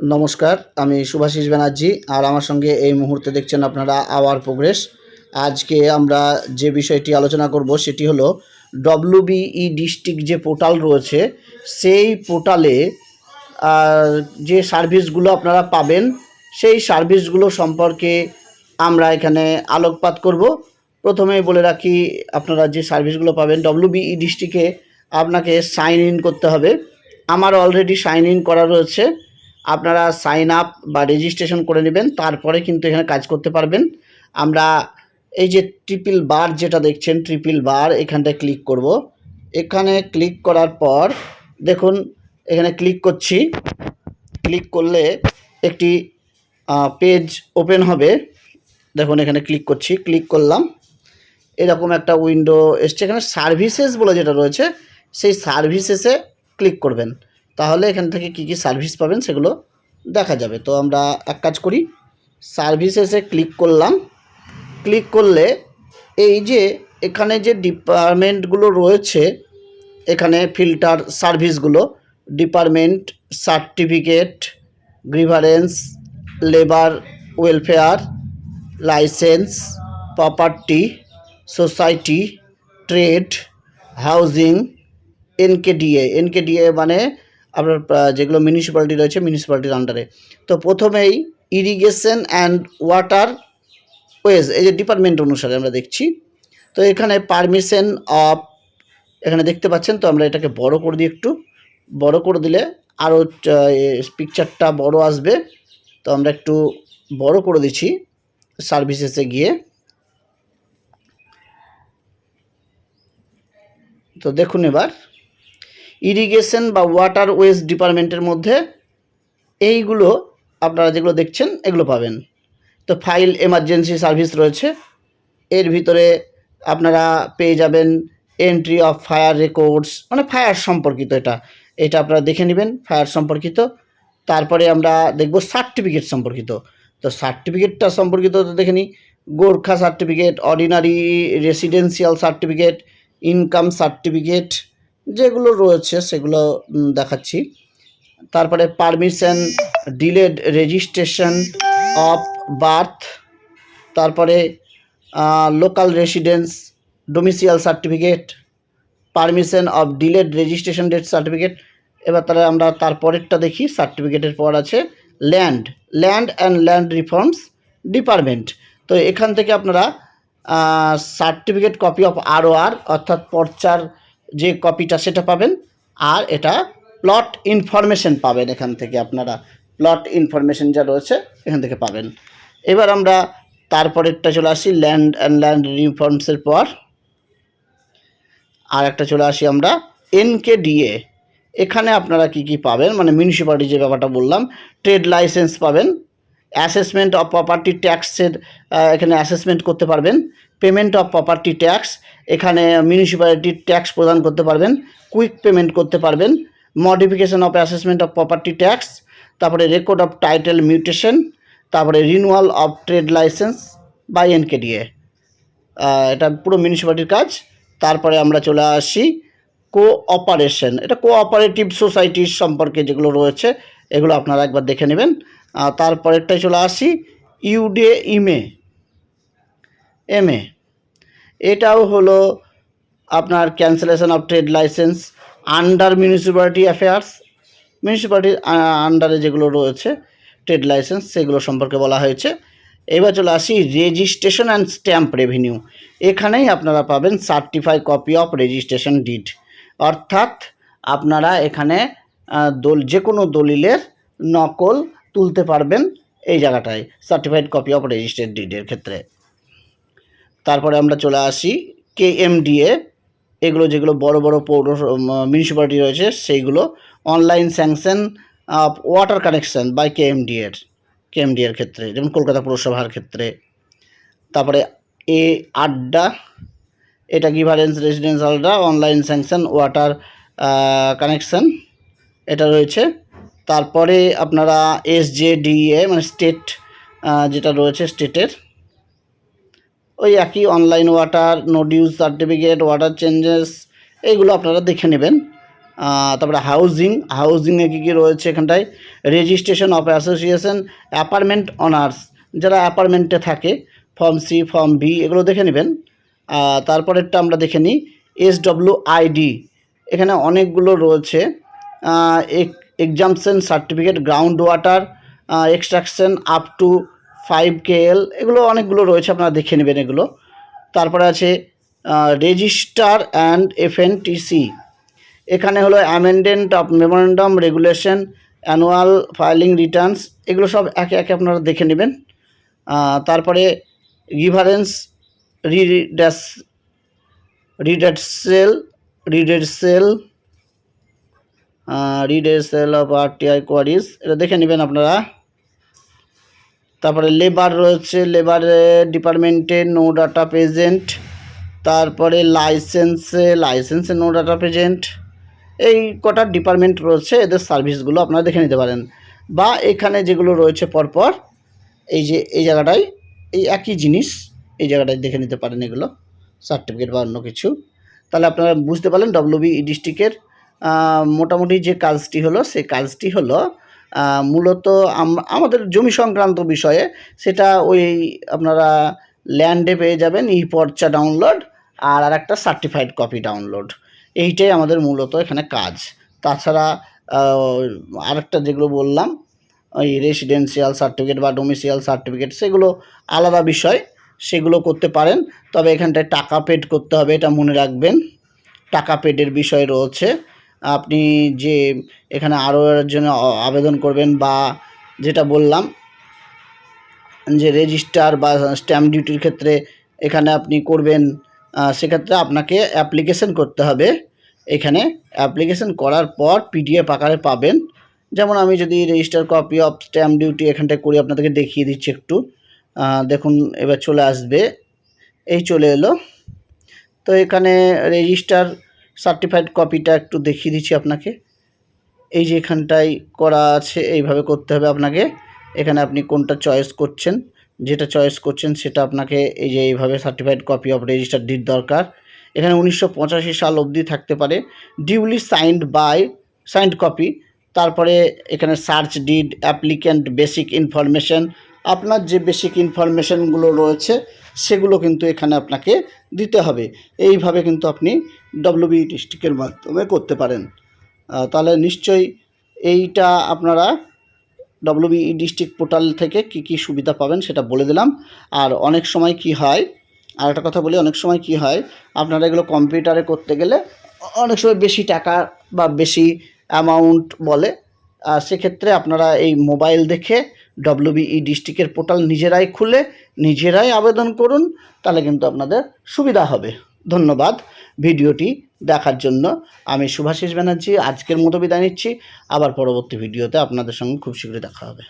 নমস্কার, আমি শুভাশিস ব্যানার্জি। আর আমার সঙ্গে এই মুহূর্তে দেখছেন আপনারা আওয়ার প্রোগ্রেস। আজকে আমরা যে বিষয়টি আলোচনা করব সেটি হলো ডব্লিউবিই ডিস্ট্রিক্ট যে পোর্টাল রয়েছে সেই পোর্টালে যে সার্ভিসগুলো আপনারা পাবেন সেই সার্ভিসগুলো সম্পর্কে আমরা এখানে আলোকপাত করব। প্রথমেই বলে রাখি, আপনারা যে সার্ভিসগুলো পাবেন ডব্লিউবিই ডিস্ট্রিক্টে আপনাকে সাইন ইন করতে হবে। আমার অলরেডি সাইন ইন করা রয়েছে। আপনারা সাইন আপ বা রেজিস্ট্রেশন করে নেবেন, তারপরে কিন্তু এখানে কাজ করতে পারবেন। আমরা এই যে ট্রিপল বার যেটা দেখছেন, ট্রিপল বার এখানটায় ক্লিক করব। এখানে ক্লিক করার পর দেখুন এখানে ক্লিক করছি। ক্লিক করলে একটি পেজ ওপেন হবে। দেখুন এখানে ক্লিক করছি, ক্লিক করলাম, এরকম একটা উইন্ডো এসছে। এখানে সার্ভিসেস বলে যেটা রয়েছে সেই সার্ভিসেসে ক্লিক করবেন, তাহলে এখান থেকে কি কি সার্ভিস পাবেন সেগুলো দেখা যাবে। তো আমরা এক কাজ করি, সার্ভিসেসে ক্লিক করলাম। ক্লিক করলে এই যে এখানে যে ডিপার্টমেন্টগুলো রয়েছে, এখানে ফিল্টার সার্ভিসগুলো, department, certificate, grievance, labour welfare, licence, property, society, trade, housing, NKDA মানে আপনার যেগুলো মিউনিসিপ্যালিটি রয়েছে মিউনিসিপ্যালিটির আন্ডারে। তো প্রথমেই ইরিগেশন অ্যান্ড ওয়াটার ওয়েজ, এই যে ডিপার্টমেন্ট অনুসারে আমরা দেখছি। তো এখানে পারমিশন অফ, এখানে দেখতে পাচ্ছেন। তো আমরা এটাকে বড় করে দিই, একটু বড় করে দিলে আরও পিকচারটা বড় আসবে। তো আমরা একটু বড় করে দিচ্ছি সার্ভিসেসে গিয়ে। তো দেখুন এবার ইরিগেশন বা ওয়াটার ওয়েজ ডিপার্টমেন্টের মধ্যে এইগুলো আপনারা যেগুলো দেখছেন এগুলো পাবেন। তো ফাইল এমার্জেন্সি সার্ভিস রয়েছে, এর ভিতরে আপনারা পেয়ে যাবেন এন্ট্রি অফ ফায়ার রেকর্ডস, মানে ফায়ার সম্পর্কিত। এটা আপনারা দেখে নেবেন, ফায়ার সম্পর্কিত। তারপরে আমরা দেখব সার্টিফিকেট সম্পর্কিত। তো সার্টিফিকেটটা সম্পর্কিত তো দেখে নিই, Gorkha certificate, ordinary residential certificate, income certificate যেগুলো রয়েছে সেগুলো দেখাচ্ছি। তারপরে permission delayed registration of birth, তারপরে local residence domicile certificate, permission of delayed registration death certificate. এবার তাহলে আমরা তারপরেরটা দেখি। সার্টিফিকেটের পর আছে land and land reforms department. তো এখান থেকে আপনারা সার্টিফিকেট কপি অফ ROR অর্থাৎ পর্চার যে কপিটা সেটা পাবেন। আর এটা প্লট ইনফরমেশন পাবেন, এখান থেকে আপনারা প্লট ইনফরমেশন যা রয়েছে এখান থেকে পাবেন। এবার আমরা তারপরেরটা চলে আসি, ল্যান্ড অ্যান্ড ল্যান্ড রিফর্মসের পর আর একটা চলে আসি আমরা NKDA। এখানে আপনারা কি কি পাবেন, মানে মিউনিসিপ্যালিটি যে ব্যাপারটা বললাম, ট্রেড লাইসেন্স পাবেন, অ্যাসেসমেন্ট অফ প্রপার্টি ট্যাক্সের এখানে অ্যাসেসমেন্ট করতে পারবেন, পেমেন্ট অফ প্রপার্টি ট্যাক্স, এখানে মিউনিসিপ্যালিটির ট্যাক্স প্রদান করতে পারবেন, কুইক পেমেন্ট করতে পারবেন, modification of assessment of property tax, তারপরে রেকর্ড অফ টাইটেল মিউটেশন, তারপরে renewal of trade licence by NKDA। এটা পুরো মিউনিসিপ্যালিটির কাজ। তারপরে আমরা চলে আসি কোঅপারেশন, এটা কোঅপারেটিভ সোসাইটির সম্পর্কে যেগুলো রয়েছে এগুলো আপনারা একবার দেখে নেবেন। তারপরেরটাই চলে আসি UDEMA। এটাও হলো আপনার cancellation of trade licence under municipality affairs, মিউনিসিপ্যালিটির আন্ডারে যেগুলো রয়েছে ট্রেড লাইসেন্স সেগুলো সম্পর্কে বলা হয়েছে। এবার চলে আসি রেজিস্ট্রেশন অ্যান্ড স্ট্যাম্প রেভিনিউ। এখানেই আপনারা পাবেন certify copy of registration did, অর্থাৎ আপনারা এখানে যে কোনো দলিলের নকল তুলতে পারবেন এই জায়গাটায়, সার্টিফাইড কপি অফ রেজিস্টার্ড ডিডের ক্ষেত্রে। তারপরে আমরা চলে আসি KMDA, এগুলো যেগুলো বড় বড় পৌর মিউনিসিপ্যালিটি রয়েছে সেইগুলো, online sanction of water connection by KMDA ক্ষেত্রে, যেমন কলকাতা পুরসভার ক্ষেত্রে। তারপরে আড্ডা, এটা গিভারেন্স রেসিডেন্সিয়ালটা অনলাইন স্যাংশন ওয়াটার কানেকশন এটা রয়েছে। তারপরে আপনারা SJDA মানে স্টেট যেটা রয়েছে স্টেটের, ওই একই online water, no dues certificate, water changes, এইগুলো আপনারা দেখে নেবেন। তারপরে হাউজিংয়ে কী কী রয়েছে এখানটায়, registration of association, apartment honours যারা অ্যাপার্টমেন্টে থাকে, ফর্ম সি ফর্ম বি এগুলো দেখে নেবেন। তারপরেরটা আমরা দেখে নিই SWID, এখানে অনেকগুলো রয়েছে, exemption certificate, ground water extraction up to 5 KL, এগুলো অনেকগুলো রয়েছে, আপনারা দেখে নেবেন এগুলো। তারপরে আছে রেজিস্টার অ্যান্ড FNTC, এখানে হলো amendment of memorandum regulation, annual filing Returns, এগুলো সব একে একে আপনারা দেখে নেবেন। তারপরে গিভারেন্স রিডেসেল অফ RTI কোয়ারিজ, এটা দেখে নেবেন আপনারা। তারপরে লেবার রয়েছে, লেবারে ডিপার্টমেন্টে নো ডাটা প্রেজেন্ট, তারপরে লাইসেন্সে নো ডাটা প্রেজেন্ট, এই কটা ডিপার্টমেন্ট রয়েছে, এদের সার্ভিসগুলো আপনারা দেখে নিতে পারেন। বা এখানে যেগুলো রয়েছে পরপর, এই যে এই জায়গাটায় এই একই জিনিস এই জায়গাটায় দেখে নিতে পারেন, এগুলো সার্টিফিকেট বা অন্য কিছু। তাহলে আপনারা বুঝতে পারলেন WBE ডিস্ট্রিক্টের মোটামুটি যে কাজটি হলো, সেই কাজটি হলো মূলত আমাদের জমি সংক্রান্ত বিষয়ে, সেটা ওই আপনারা ল্যান্ডে পেয়ে যাবেন পর্চা ডাউনলোড আর একটা সার্টিফাইড কপি ডাউনলোড, এইটাই আমাদের মূলত এখানে কাজ। তাছাড়া আরেকটা যেগুলো বললাম ওই রেসিডেন্সিয়াল সার্টিফিকেট বা ডোমিসিয়াল সার্টিফিকেট, সেগুলো আলাদা বিষয়, সেগুলো করতে পারেন। তবে এখানটায় টাকা পেড করতে হবে, এটা মনে রাখবেন, টাকা পেডের বিষয় রয়েছে। আপনি যে এখানে আরও এর জন্য আবেদন করবেন, বা যেটা বললাম যে রেজিস্টার বা স্ট্যাম্প ডিউটির ক্ষেত্রে এখানে আপনি করবেন, সেক্ষেত্রে আপনাকে অ্যাপ্লিকেশন করতে হবে। এখানে অ্যাপ্লিকেশন করার পর PDF আকারে পাবেন। যেমন আমি যদি register copy of stamp duty এখানটায় করি, আপনাদেরকে দেখিয়ে দিচ্ছি একটু, দেখুন এবার চলে আসবে, এই চলে এলো। তো এখানে রেজিস্টার সার্টিফাইড কপিটা একটু দেখিয়ে দিচ্ছি আপনাকে, এই যে এখানটায় করা আছে, এইভাবে করতে হবে আপনাকে। এখানে আপনি কোনটা চয়েস করছেন, যেটা চয়েস করছেন সেটা আপনাকে এই যে এইভাবে certified copy of register did দরকার। এখানে 1985 সাল অবধি থাকতে পারে, ডিউলি সাইন্ড কপি। তারপরে এখানে search did, applicant basic information, আপনার যে বেসিক ইনফরমেশনগুলো রয়েছে সেগুলো কিন্তু এখানে আপনাকে দিতে হবে। এইভাবে কিন্তু আপনি WBE ডিস্ট্রিক্টের মাধ্যমে করতে পারেন। তাহলে নিশ্চয়ই এইটা আপনারা WBE ডিস্ট্রিক্ট পোর্টাল থেকে কি কি সুবিধা পাবেন সেটা বলে দিলাম। আর অনেক সময় কি হয়, আর একটা কথা বলি, অনেক সময় কি হয়, আপনারা এগুলো কম্পিউটারে করতে গেলে অনেক সময় বেশি টাকা বা বেশি অ্যামাউন্ট বলে, সেক্ষেত্রে আপনারা এই মোবাইল দেখে WBE ডিস্ট্রিক্টের পোর্টাল নিজেরাই খুলে নিজেরাই আবেদন করুন, তাহলে কিন্তু আপনাদের সুবিধা হবে। ধন্যবাদ ভিডিওটি দেখার জন্য। আমি শুভাশিস ব্যানার্জি আজকের মতো বিদায় নিচ্ছি, আবার পরবর্তী ভিডিওতে আপনাদের সঙ্গে খুব শীঘ্রই দেখা হবে।